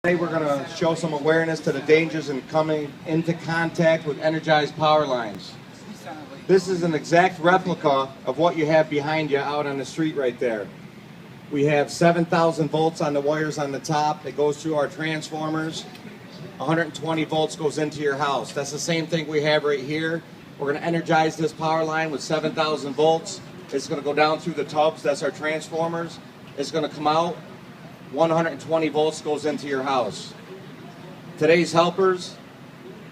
Today we're going to show some awareness to the dangers in coming into contact with energized power lines. This is an exact replica of what you have behind you out on the street right there. We have 7,000 volts on the wires on the top. It goes through our transformers. 120 volts goes into your house. That's the same thing we have right here. We're going to energize this power line with 7,000 volts. It's going to go down through the tubs. That's our transformers. It's going to come out. 120 volts goes into your house. Today's helpers,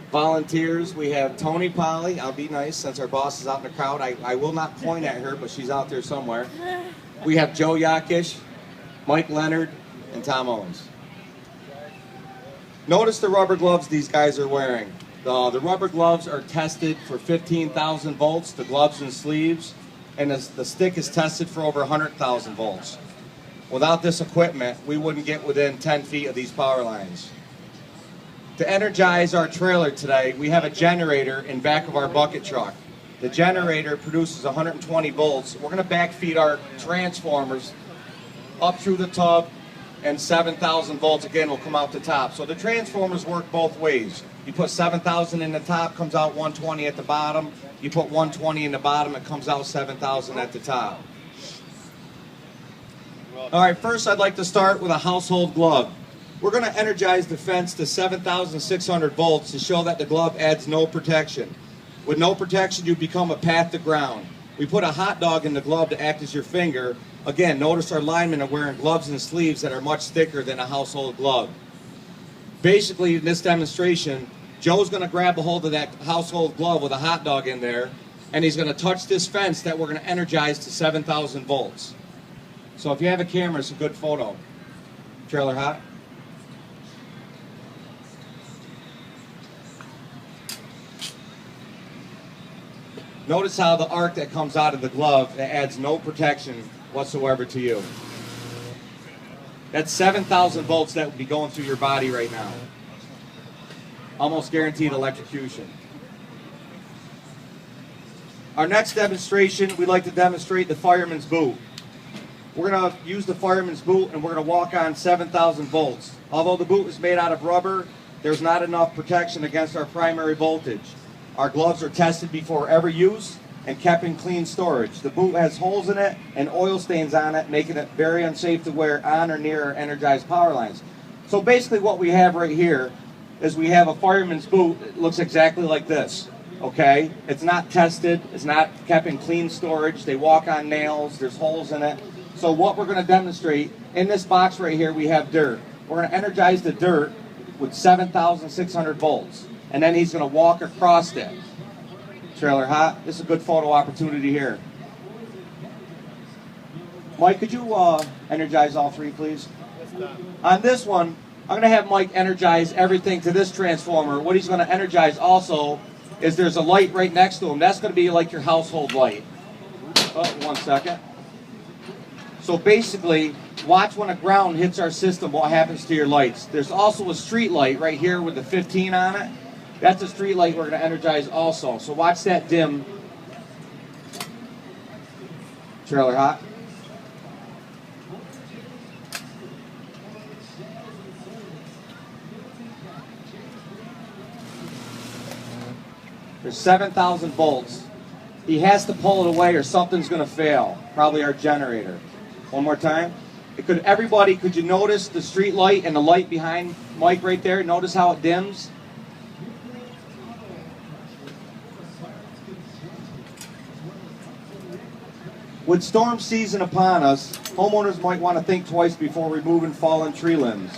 volunteers, we have Tony Polly. I'll be nice since our boss is out in the crowd. I will not point at her, but she's out there somewhere. We have Joe Yakish, Mike Leonard, and Tom Owens. Notice the rubber gloves these guys are wearing. The rubber gloves are tested for 15,000 volts, the gloves and sleeves, and the stick is tested for over 100,000 volts. Without this equipment, we wouldn't get within 10 feet of these power lines. To energize our trailer today, we have a generator in back of our bucket truck. The generator produces 120 volts. We're going to backfeed our transformers up through the tub, and 7,000 volts again will come out the top. So the transformers work both ways. You put 7,000 in the top, comes out 120 at the bottom. You put 120 in the bottom, it comes out 7,000 at the top. All right, first I'd like to start with a household glove. We're going to energize the fence to 7,600 volts to show that the glove adds no protection. With no protection, you become a path to ground. We put a hot dog in the glove to act as your finger. Again, notice our linemen are wearing gloves and sleeves that are much thicker than a household glove. Basically, in this demonstration, Joe's going to grab a hold of that household glove with a hot dog in there, and he's going to touch this fence that we're going to energize to 7,000 volts. So if you have a camera, it's a good photo. Trailer hot? Notice how the arc that comes out of the glove that adds no protection whatsoever to you. That's 7,000 volts that would be going through your body right now. Almost guaranteed electrocution. Our next demonstration, we'd like to demonstrate the fireman's boot. We're going to use the fireman's boot and we're going to walk on 7,000 volts. Although the boot is made out of rubber, there's not enough protection against our primary voltage. Our gloves are tested before every use and kept in clean storage. The boot has holes in it and oil stains on it, making it very unsafe to wear on or near our energized power lines. So basically what we have right here is we have a fireman's boot. It looks exactly like this. Okay? It's not tested. It's not kept in clean storage. They walk on nails. There's holes in it. So what we're going to demonstrate, in this box right here, we have dirt. We're going to energize the dirt with 7,600 volts. And then he's going to walk across it. Trailer hot. This is a good photo opportunity here. Mike, could you energize all three, please? On this one, I'm going to have Mike energize everything to this transformer. What he's going to energize also is there's a light right next to him. That's going to be like your household light. Oh, 1 second. So basically, watch when a ground hits our system, what happens to your lights. There's also a street light right here with the 15 on it. That's a street light we're going to energize also. So watch that dim. Trailer hot. There's 7,000 volts. He has to pull it away or something's going to fail. Probably our generator. One more time. Could you notice the street light and the light behind Mike right there? Notice how it dims? With storm season upon us, homeowners might want to think twice before removing fallen tree limbs.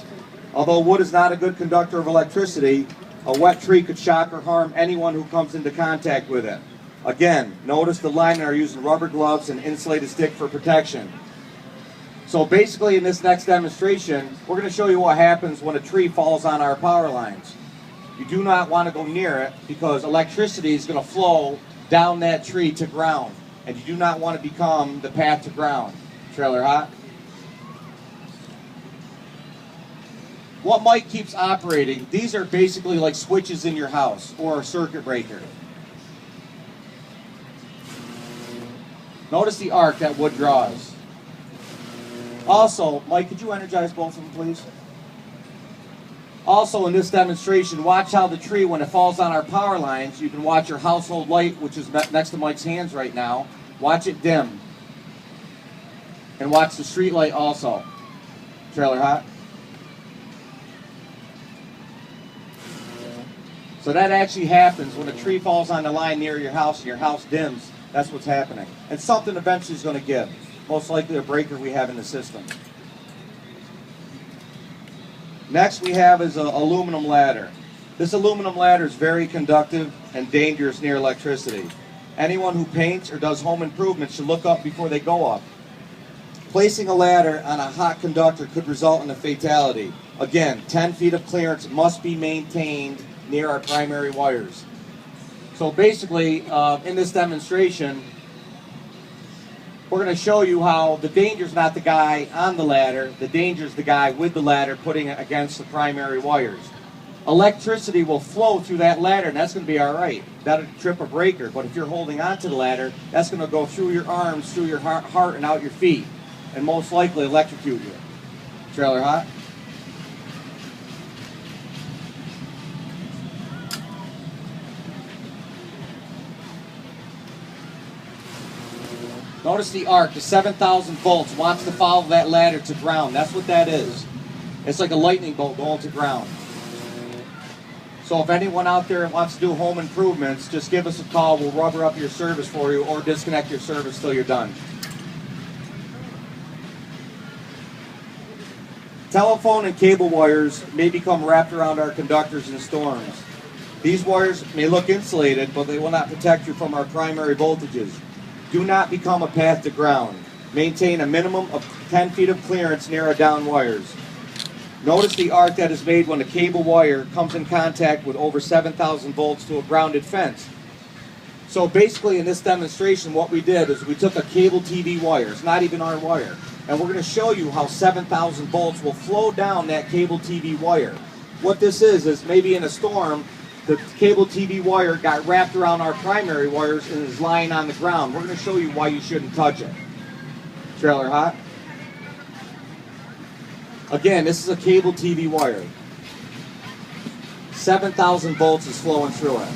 Although wood is not a good conductor of electricity, a wet tree could shock or harm anyone who comes into contact with it. Again, notice the linemen are using rubber gloves and insulated stick for protection. So basically in this next demonstration, we're going to show you what happens when a tree falls on our power lines. You do not want to go near it because electricity is going to flow down that tree to ground. And you do not want to become the path to ground. Trailer hot. What Mike keeps operating, these are basically like switches in your house or a circuit breaker. Notice the arc that wood draws. Also, Mike, could you energize both of them, please? Also in this demonstration, watch how the tree, when it falls on our power lines, you can watch your household light, which is next to Mike's hands right now, watch it dim. And watch the street light also. Trailer hot? So that actually happens when a tree falls on the line near your house and your house dims. That's what's happening. And something eventually is going to give. Most likely a breaker we have in the system. Next we have is an aluminum ladder. This aluminum ladder is very conductive and dangerous near electricity. Anyone who paints or does home improvements should look up before they go up. Placing a ladder on a hot conductor could result in a fatality. Again, 10 feet of clearance must be maintained near our primary wires. So basically, in this demonstration, we're going to show you how the danger is not the guy on the ladder, the danger is the guy with the ladder putting it against the primary wires. Electricity will flow through that ladder, and that's going to be all right. That'll trip a breaker, but if you're holding onto the ladder, that's going to go through your arms, through your heart, and out your feet, and most likely electrocute you. Trailer hot? Notice the arc, the 7,000 volts wants to follow that ladder to ground. That's what that is. It's like a lightning bolt going to ground. So if anyone out there wants to do home improvements, just give us a call. We'll rubber up your service for you or disconnect your service till you're done. Telephone and cable wires may become wrapped around our conductors in storms. These wires may look insulated, but they will not protect you from our primary voltages. Do not become a path to ground. Maintain a minimum of 10 feet of clearance near our down wires. Notice the arc that is made when a cable wire comes in contact with over 7,000 volts to a grounded fence. So basically in this demonstration what we did is we took a cable TV wire, it's not even our wire, and we're going to show you how 7,000 volts will flow down that cable TV wire. What this is maybe in a storm, the cable TV wire got wrapped around our primary wires and is lying on the ground. We're going to show you why you shouldn't touch it. Trailer hot? Again, this is a cable TV wire. 7,000 volts is flowing through it.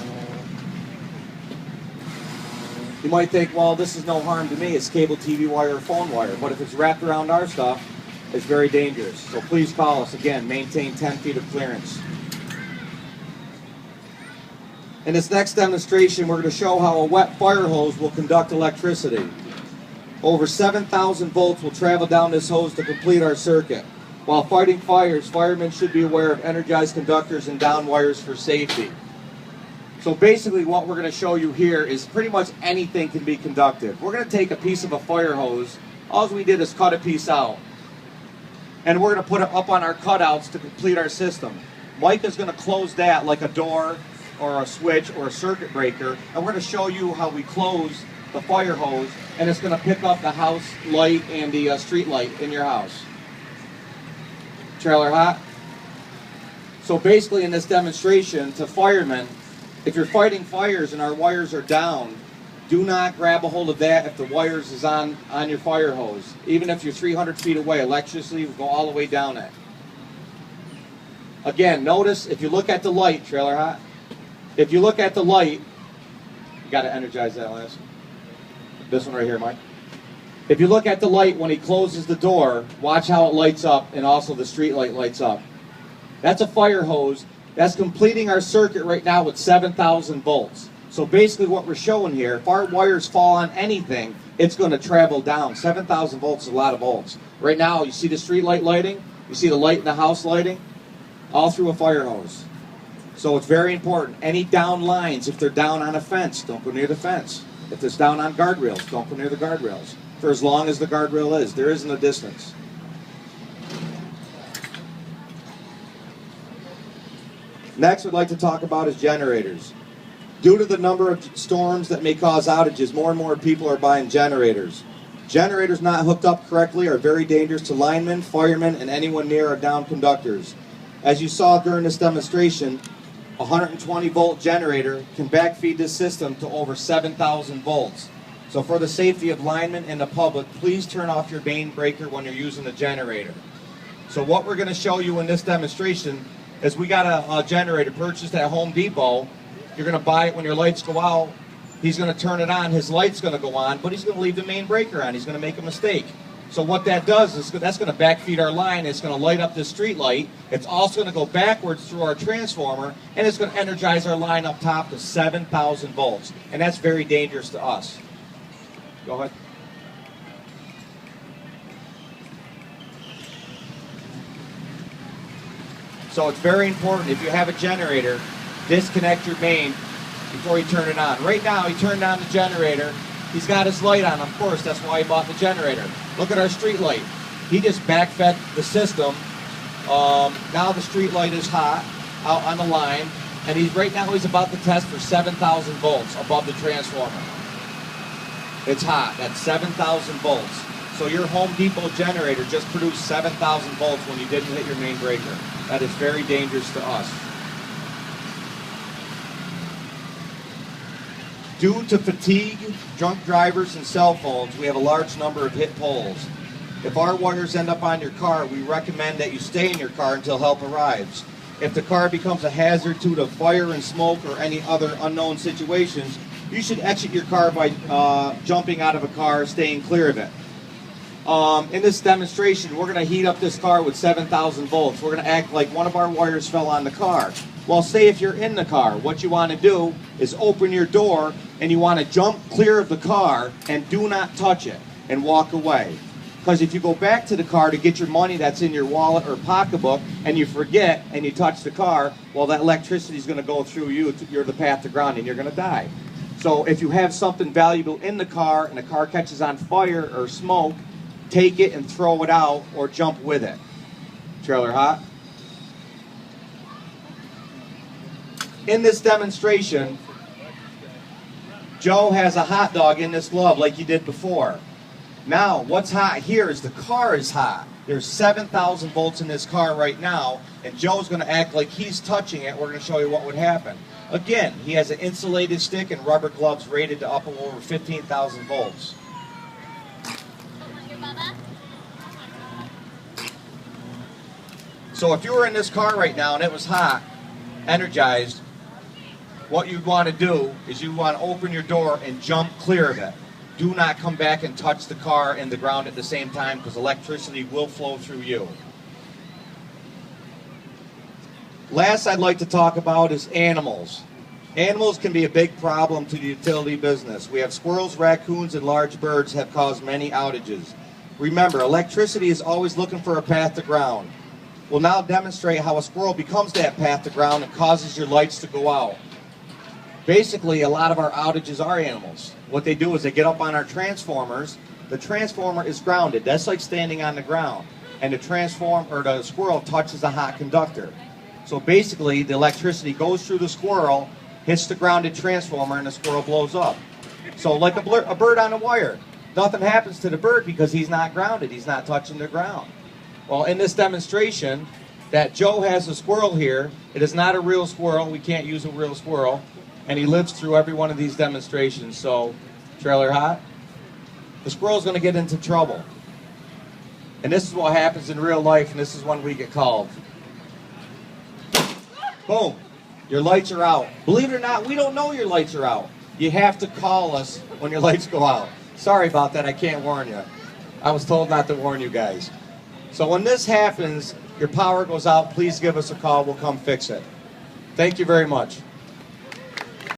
You might think, well, this is no harm to me. It's cable TV wire or phone wire. But if it's wrapped around our stuff, it's very dangerous. So please call us. Again, maintain 10 feet of clearance. In this next demonstration, we're going to show how a wet fire hose will conduct electricity. Over 7,000 volts will travel down this hose to complete our circuit. While fighting fires, firemen should be aware of energized conductors and down wires for safety. So basically what we're going to show you here is pretty much anything can be conductive. We're going to take a piece of a fire hose. All we did is cut a piece out. And we're going to put it up on our cutouts to complete our system. Mike is going to close that like a door or a switch or a circuit breaker. And we're going to show you how we close the fire hose, and it's going to pick up the house light and the street light in your house. Trailer hot? So basically in this demonstration to firemen, if you're fighting fires and our wires are down, do not grab a hold of that if the wires is on your fire hose. Even if you're 300 feet away, electricity will go all the way down it. Again, notice if you look at the light, trailer hot, if you look at the light, you got to energize that last one. This one right here, Mike. If you look at the light when he closes the door, watch how it lights up, and also the street light lights up. That's a fire hose. That's completing our circuit right now with 7,000 volts. So basically what we're showing here, if our wires fall on anything, it's going to travel down. 7,000 volts is a lot of volts. Right now, you see the street light lighting, you see the light in the house lighting, all through a fire hose. So it's very important. Any down lines, if they're down on a fence, don't go near the fence. If it's down on guardrails, don't go near the guardrails. For as long as the guardrail is, there isn't a distance. Next, we'd like to talk about is generators. Due to the number of storms that may cause outages, more and more people are buying generators. Generators not hooked up correctly are very dangerous to linemen, firemen, and anyone near our down conductors. As you saw during this demonstration, a 120 volt generator can backfeed this system to over 7,000 volts. So for the safety of linemen and the public, please turn off your main breaker when you're using the generator. So what we're going to show you in this demonstration is we got a generator purchased at Home Depot. You're going to buy it when your lights go out. He's going to turn it on. His light's going to go on, but he's going to leave the main breaker on. He's going to make a mistake. So what that does is that's going to backfeed our line. It's going to light up this street light. It's also going to go backwards through our transformer, and it's going to energize our line up top to 7,000 volts. And that's very dangerous to us. Go ahead. So it's very important, if you have a generator, disconnect your main before you turn it on. Right now, he turned on the generator. He's got his light on, of course. That's why he bought the generator. Look at our street light. He just backfed the system. Now the street light is hot out on the line, and right now he's about to test for 7,000 volts above the transformer. It's hot. That's 7,000 volts. So your Home Depot generator just produced 7,000 volts when you didn't hit your main breaker. That is very dangerous to us. Due to fatigue, drunk drivers, and cell phones, we have a large number of hit poles. If our wires end up on your car, we recommend that you stay in your car until help arrives. If the car becomes a hazard due to fire and smoke or any other unknown situations, you should exit your car by jumping out of a car, staying clear of it. In this demonstration, we're going to heat up this car with 7,000 volts. We're going to act like one of our wires fell on the car. Well, say if you're in the car, what you want to do is open your door and you want to jump clear of the car and do not touch it and walk away. Because if you go back to the car to get your money that's in your wallet or pocketbook and you forget and you touch the car, well, that electricity is going to go through you. You're the path to ground and you're going to die. So if you have something valuable in the car and the car catches on fire or smoke, take it and throw it out or jump with it. Trailer hot? In this demonstration, Joe has a hot dog in this glove like he did before. Now, what's hot here is the car is hot. There's 7,000 volts in this car right now, and Joe's going to act like he's touching it. We're going to show you what would happen. Again, he has an insulated stick and rubber gloves rated to up over 15,000 volts. So if you were in this car right now and it was hot, energized, what you'd want to do is you want to open your door and jump clear of it. Do not come back and touch the car and the ground at the same time because electricity will flow through you. Last I'd like to talk about is animals. Animals can be a big problem to the utility business. We have squirrels, raccoons, and large birds have caused many outages. Remember, electricity is always looking for a path to ground. We'll now demonstrate how a squirrel becomes that path to ground and causes your lights to go out. Basically, a lot of our outages are animals. What they do is they get up on our transformers. The transformer is grounded. That's like standing on the ground. And the squirrel touches a hot conductor. So basically, the electricity goes through the squirrel, hits the grounded transformer, and the squirrel blows up. So like a bird on a wire. Nothing happens to the bird because he's not grounded. He's not touching the ground. Well, in this demonstration, that Joe has a squirrel here. It is not a real squirrel. We can't use a real squirrel. And he lives through every one of these demonstrations. So, trailer hot? The squirrel's going to get into trouble. And this is what happens in real life, and this is when we get called. Boom. Your lights are out. Believe it or not, we don't know your lights are out. You have to call us when your lights go out. Sorry about that. I can't warn you. I was told not to warn you guys. So when this happens, your power goes out, please give us a call. We'll come fix it. Thank you very much.